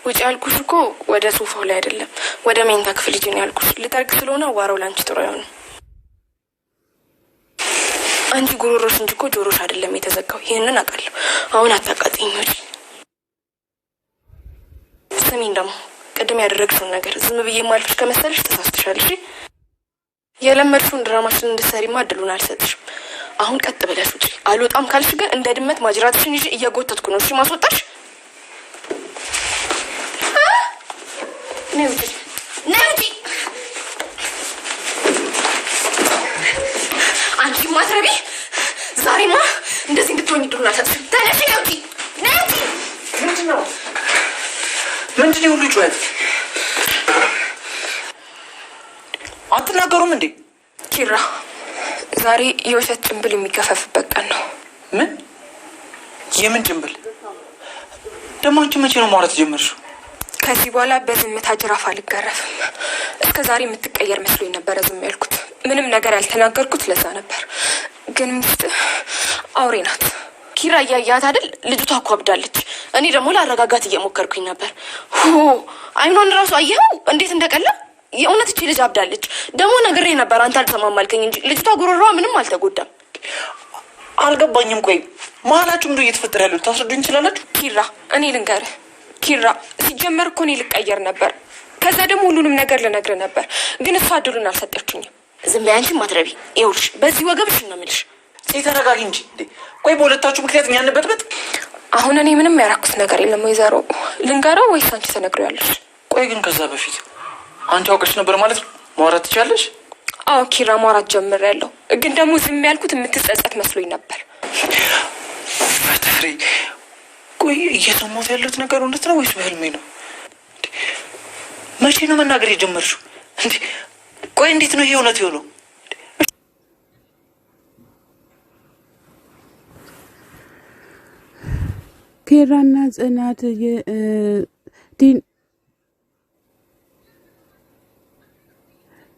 ውጪ ያልኩሽ እኮ ወደ ሶፋው ላይ አይደለም ወደ መኝታ ክፍል ሂጂ ነው ያልኩሽ። ልጠርግ ስለሆነ አዋራው ላንቺ ጥሩ አይሆንም። አንቺ ጉሮሮሽ እንጂ እኮ ጆሮሽ አይደለም የተዘጋው። ይሄንን አውቃለሁ። አሁን አታቃጥኝ እንጂ ስሚኝ። ደግሞ ቅድም ያደረግሽውን ነገር ዝም ብዬ ማልፍሽ ከመሰልሽ ተሳስተሻል። እሺ የለመድሽውን ድራማሽን እንድትሰሪማ እድሉን አልሰጥሽም። አሁን ቀጥ ብለሽ ውጪ። አልወጣም ካልሽ ግን እንደ ድመት ማጅራትሽን ይዤ እየጎተትኩ ነው። እሺ ማስወጣሽ ነውጪ ነውጪ። አንቺ ማትረቢ ዛሬማ እንደዚህ እንድትሆኝ እድሉን አልሰጥሽም። ተነሽ ነውጪ ነውጪ። ምንድነው ሁሉ ጩኸት? አትናገሩም እንዴ? ኪራ ዛሬ የውሸት ጭንብል የሚገፈፍበት ቀን ነው። ምን? የምን ጭንብል ደግሞ? አንቺ መቼ ነው ማውራት ጀመርሽው? ከዚህ በኋላ በዝምታ ጅራፍ አልገረፍም። እስከ ዛሬ የምትቀየር መስሎኝ ነበረ ዝም ያልኩት። ምንም ነገር ያልተናገርኩት ለዛ ነበር። ግን ሚስት አውሬ ናት። ኪራ እያያት አይደል? ልጅቷ እኮ አብዳለች። እኔ ደግሞ ላረጋጋት እየሞከርኩኝ ነበር። አይኗን ራሱ አየኸው እንዴት እንደቀላ። የእውነት እቺ ልጅ አብዳለች። ደግሞ ነግሬ ነበር አንተ አልሰማም አልከኝ እንጂ ልጅቷ ጉሮሮዋ ምንም አልተጎዳም። አልገባኝም። ቆይ መሀላችሁ ምንድነው እየተፈጠረ ያለው? ታስረዱኝ ትችላላችሁ? ኪራ እኔ ልንገርህ። ኪራ ሲጀመር እኮ እኔ ልቀየር ነበር። ከዛ ደግሞ ሁሉንም ነገር ልነግርህ ነበር። ግን እሷ እድሉን አልሰጠችኝም። ዝም በይ አንቺ ማትረቢ። ይኸውልሽ በዚህ ወገብሽ ነው የምልሽ። ተረጋጊ እንጂ። ቆይ በሁለታችሁ ምክንያት እኛ እንበጥበጥ? አሁን እኔ ምንም ያራኩት ነገር የለም። ወይዘሮ ልንገረው ወይስ አንቺ ተነግሪያለሽ? ቆይ ግን ከዛ በፊት አንቺ አውቀሽ ነበር ማለት ነው? ማውራት ትችያለሽ? አዎ ኪራ ማውራት ጀምሬያለሁ። ግን ደግሞ ዝም ያልኩት የምትጸጸት መስሎኝ ነበር። ፈጣሪ ቆይ እየሰማሁት ያለሁት ነገር እውነት ነው ወይስ በህልሜ ነው? መቼ ነው መናገር የጀመርሽው? ቆይ እንዴት ነው ይሄ እውነት የሆነው? ኪራና ጽናት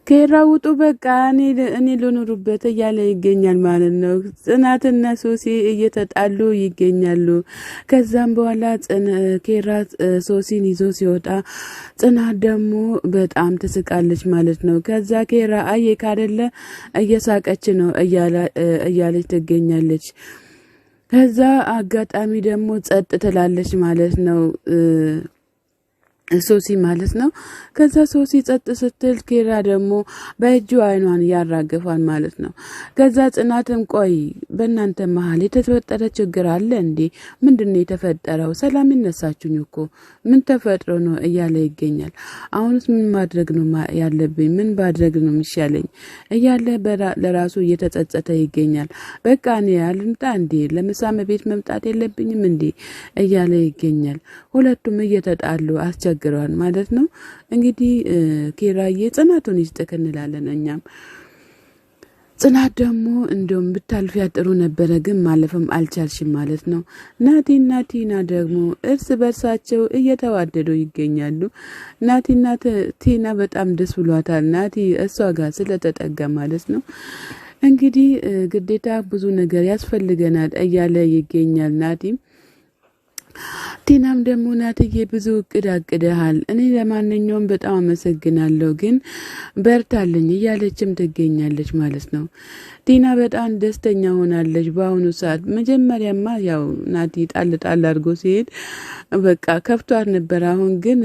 ኪራ ውጡ በቃ እኔ ልኖርበት እያለ ይገኛል ማለት ነው። ጽናትና ሶሲ እየተጣሉ ይገኛሉ። ከዛም በኋላ ኪራ ሶሲን ይዞ ሲወጣ ጽናት ደግሞ በጣም ትስቃለች ማለት ነው። ከዛ ኪራ አየክ አይደለ እየሳቀች ነው እያለች ትገኛለች። ከዛ አጋጣሚ ደግሞ ጸጥ ትላለች ማለት ነው ሶሲ ማለት ነው። ከዛ ሶሲ ጸጥ ስትል ኪራ ደግሞ በእጁ አይኗን ያራግፋል ማለት ነው። ከዛ ጽናትም ቆይ በእናንተ መሀል የተፈጠረ ችግር አለ እንዴ? ምንድነው የተፈጠረው? ሰላም ይነሳችሁኝ እኮ ምን ተፈጥሮ ነው እያለ ይገኛል። አሁንስ ምን ማድረግ ነው ያለብኝ? ምን ባድረግ ነው የሚሻለኝ እያለ ለራሱ እየተጸጸተ ይገኛል። በቃ እኔ አልምጣ እንዴ? ለምሳም ቤት መምጣት የለብኝም እንዴ እያለ ይገኛል። ሁለቱም እየተጣሉ አስቸግረዋል ማለት ነው። እንግዲህ ኪራዬ ጽናቱን ይስጥክ እንላለን እኛም። ጽናት ደግሞ እንደውም ብታልፊ ያጥሩ ነበረ ግን ማለፍም አልቻልሽም ማለት ነው። ናቲና ቲና ደግሞ እርስ በርሳቸው እየተዋደዱ ይገኛሉ። ናቲና ቲና በጣም ደስ ብሏታል ናቲ እሷ ጋር ስለተጠጋ ማለት ነው። እንግዲህ ግዴታ ብዙ ነገር ያስፈልገናል እያለ ይገኛል ናቲ። ቲናም ደግሞ ናትዬ ብዙ እቅድ አቅደሃል፣ እኔ ለማንኛውም በጣም አመሰግናለሁ ግን በርታልኝ እያለችም ትገኛለች ማለት ነው። ቲና በጣም ደስተኛ ሆናለች በአሁኑ ሰዓት። መጀመሪያማ ያው ናቲ ጣል አድርጎ ሲሄድ በቃ ከፍቷት ነበር። አሁን ግን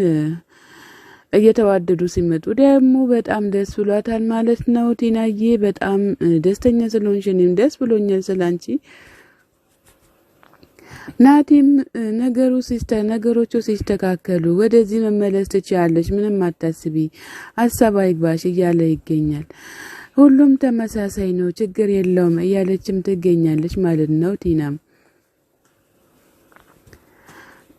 እየተዋደዱ ሲመጡ ደግሞ በጣም ደስ ብሏታል ማለት ነው። ቲናዬ በጣም ደስተኛ ስለሆንሽ እኔም ደስ ብሎኛል ስላንቺ። ናቲም ነገሮቹ ሲስተካከሉ ወደዚህ መመለስ ትችያለሽ፣ ምንም አታስቢ፣ ሀሳብ አይግባሽ እያለ ይገኛል። ሁሉም ተመሳሳይ ነው ችግር የለውም እያለችም ትገኛለች ማለት ነው።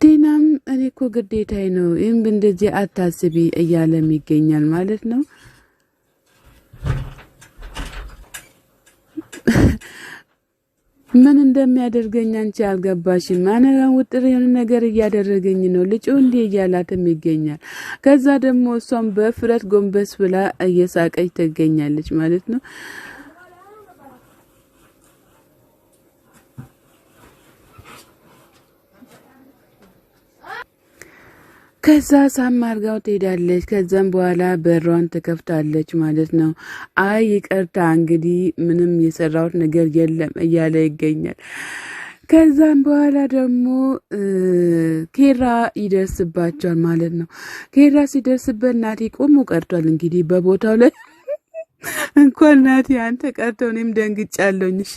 ቲናም እኔ እኮ ግዴታዬ ነው ይህም እንደዚህ አታስቢ እያለም ይገኛል ማለት ነው። ምን እንደሚያደርገኝ አንቺ አልገባሽም። አነጋን ውጥር የሆነ ነገር እያደረገኝ ነው ልጩ እንዴ እያላትም ይገኛል። ከዛ ደግሞ እሷም በፍረት ጎንበስ ብላ እየሳቀች ትገኛለች ማለት ነው። ከዛ ሳም አርጋው ትሄዳለች። ከዛም በኋላ በሯን ትከፍታለች ማለት ነው። አይ ይቅርታ እንግዲህ ምንም የሰራሁት ነገር የለም እያለ ይገኛል። ከዛም በኋላ ደግሞ ኬራ ይደርስባቸዋል ማለት ነው። ኬራ ሲደርስበት ናቲ ቆሞ ቀርቷል። እንግዲህ በቦታው ላይ እንኳን ናቲ አንተ ቀርተው እኔም ደንግጫለሁኝ። እሺ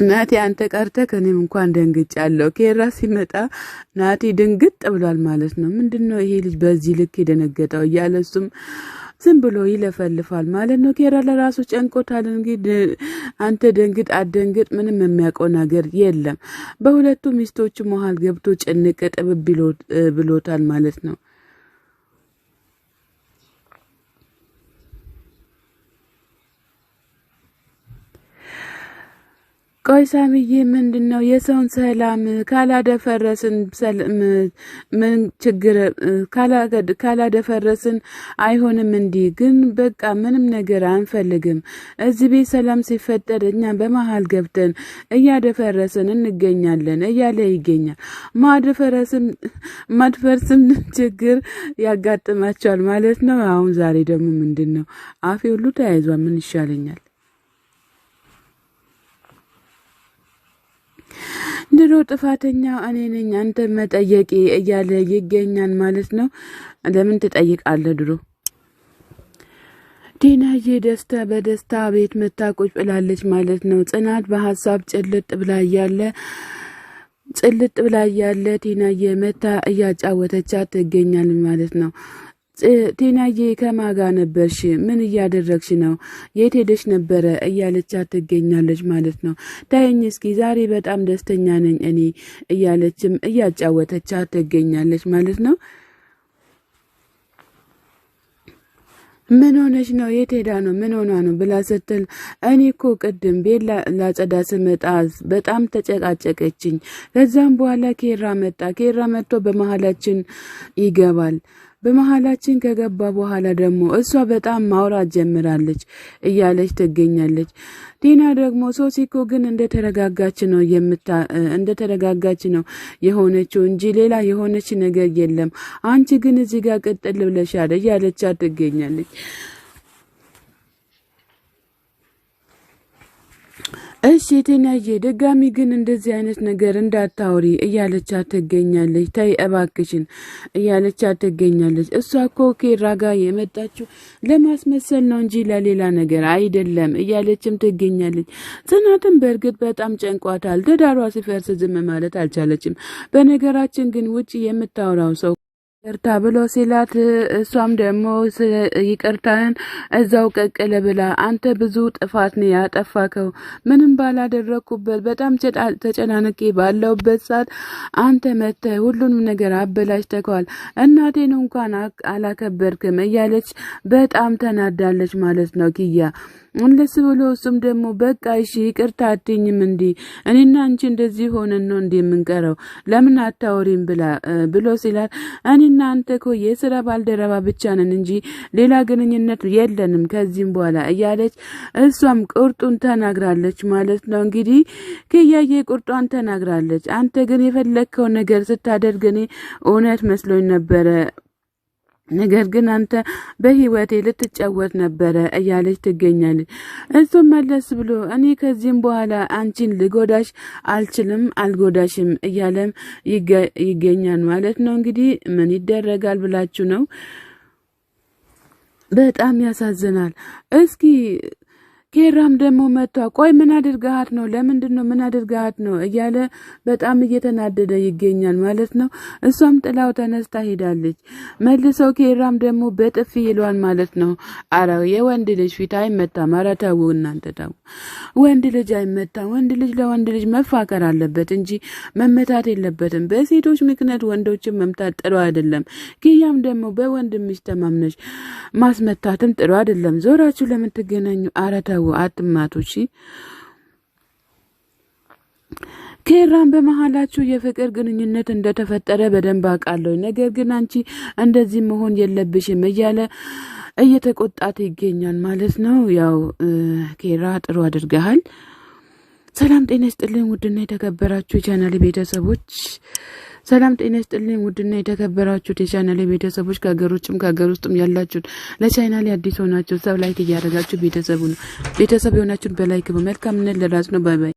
ናቲ አንተ ቀርተህ ከኔም እንኳን ደንግጫለሁ። ኬራ ሲመጣ ናቲ ድንግጥ ብሏል ማለት ነው። ምንድነው ይሄ ልጅ በዚህ ልክ የደነገጠው እያለ እሱም ዝም ብሎ ይለፈልፋል ማለት ነው። ኬራ ለራሱ ጨንቆታል። እንግዲህ አንተ ደንግጥ አደንግጥ ምንም የሚያውቀው ነገር የለም። በሁለቱ ሚስቶቹ መሃል ገብቶ ጭንቅ ጥብብ ብሎታል ማለት ነው። ቆይ ሳምዬ ምንድነው የሰውን ሰላም ካላደፈረስን ምን ችግር ካላደፈረስን አይሆንም እንዲህ ግን በቃ ምንም ነገር አንፈልግም። እዚህ ቤት ሰላም ሲፈጠር እኛ በመሃል ገብተን እያደፈረስን እንገኛለን እያለ ይገኛል። ማድፈርስም ችግር ያጋጥማቸዋል ማለት ነው። አሁን ዛሬ ደግሞ ምንድነው አፌ ሁሉ ተያይዟል። ምን ይሻለኛል? ድሮ ጥፋተኛው እኔ ነኝ አንተ መጠየቄ እያለ ይገኛል ማለት ነው። ለምን ትጠይቃለህ? ድሮ ቴናዬ በደስታ ቤት መታቆጭ ብላለች ማለት ነው። ጽናት በሐሳብ ጭልጥ ብላ እያለ ቴናዬ መታ እያጫወተቻት ትገኛል ማለት ነው። ቴናዬ ከማጋ ነበርሽ? ምን እያደረግሽ ነው? የት ሄደሽ ነበረ? እያለቻት ትገኛለች ማለት ነው። ታየኝ እስኪ ዛሬ በጣም ደስተኛ ነኝ እኔ እያለችም እያጫወተቻት ትገኛለች ማለት ነው። ምን ሆነሽ ነው? የት ሄዳ ነው? ምን ሆና ነው ብላ ስትል እኔ እኮ ቅድም ቤት ላጸዳ ስመጣ በጣም ተጨቃጨቀችኝ። ከዛም በኋላ ኬራ መጥቶ በመሃላችን ይገባል። በመሃላችን ከገባ በኋላ ደግሞ እሷ በጣም ማውራት ጀምራለች እያለች ትገኛለች። ቲና ደግሞ ሶሲኮ ግን እንደተረጋጋች ነው የሆነችው እንጂ ሌላ የሆነች ነገር የለም። አንቺ ግን እዚህ ጋር ቅጥል ብለሻል እያለቻት ትገኛለች። እሺ ቴናዬ ድጋሚ ግን እንደዚህ አይነት ነገር እንዳታውሪ እያለቻት ትገኛለች። ተይ እባክሽን እያለቻት ትገኛለች። እሷ እኮ ኬራ ጋር የመጣችው ለማስመሰል ነው እንጂ ለሌላ ነገር አይደለም እያለችም ትገኛለች። ጽናትም በእርግጥ በጣም ጨንቋታል። ትዳሯ ሲፈርስ ዝም ማለት አልቻለችም። በነገራችን ግን ውጭ የምታወራው ሰው ይቅርታ ብሎ ሲላት እሷም ደግሞ ይቅርታን እዛው ቀቅለ ብላ አንተ ብዙ ጥፋት ነው ያጠፋከው፣ ምንም ባላደረኩበት በጣም ተጨናንቄ ባለውበት ሰዓት አንተ መተህ ሁሉንም ነገር አበላሽተከዋል፣ እናቴን እንኳን አላከበርክም እያለች በጣም ተናዳለች ማለት ነው ኪያ። እንለስ ብሎ እሱም ደግሞ በቃ እሺ ይቅርታ አትኝም እንዲ እኔና አንቺ እንደዚህ ሆነን ነው እንዲ የምንቀረው ለምን አታወሪም ብሎ ሲላት እኔና አንተ እኮ የሥራ ባልደረባ ብቻ ነን እንጂ ሌላ ግንኙነት የለንም ከዚህም በኋላ እያለች እሷም ቁርጡን ተናግራለች ማለት ነው። እንግዲህ ከያየ ቁርጧን ተናግራለች። አንተ ግን የፈለከው ነገር ስታደርግ እኔ እውነት መስሎኝ ነበረ፣ ነገር ግን አንተ በህይወቴ ልትጫወት ነበረ እያለች ትገኛለች። እሱም መለስ ብሎ እኔ ከዚህም በኋላ አንቺን ልጎዳሽ አልችልም አልጎዳሽም እያለም ይገኛል ማለት ነው። እንግዲህ ምን ይደረጋል ብላችሁ ነው? በጣም ያሳዝናል። እስኪ ኬራም ደግሞ መጥቷ ቆይ ምን አድርጋሃት ነው? ለምንድን ነው ምን አድርጋሃት ነው እያለ በጣም እየተናደደ ይገኛል ማለት ነው። እሷም ጥላው ተነስታ ሄዳለች። መልሰው ኬራም ደግሞ በጥፊ ይሏል ማለት ነው። አረ የወንድ ልጅ ፊት አይመታም። አረ ተው እናንተ ተው፣ ወንድ ልጅ አይመታም። ወንድ ልጅ ለወንድ ልጅ መፋቀር አለበት እንጂ መመታት የለበትም። በሴቶች ምክንያት ወንዶችን መምታት ጥሩ አይደለም። ኪያም ደግሞ በወንድምሽ ተማምነሽ ማስመታትም ጥሩ አይደለም። ዞራችሁ ለምትገናኙ አረ ተው አትማቶች። ኬራም በመሃላችሁ የፍቅር ግንኙነት እንደተፈጠረ በደንብ አውቃለሁ፣ ነገር ግን አንቺ እንደዚህ መሆን የለብሽም እያለ እየተቆጣት ይገኛል ማለት ነው። ያው ኬራ ጥሩ አድርገሃል። ሰላም ጤና ይስጥልኝ ውድና የተከበራችሁ የቻናል ቤተሰቦች ሰላም ጤና ይስጥልኝ ውድና የተከበራችሁ የቻናሌ ቤተሰቦች ከሀገር ውጭም ከሀገር ውስጥም ያላችሁ ለቻናሌ አዲስ ሆናችሁ ሰብ ላይክ እያደረጋችሁ ቤተሰብ የሆናችሁን በላይክ በመልካምነት ለራስ ነው። ባይ ባይ።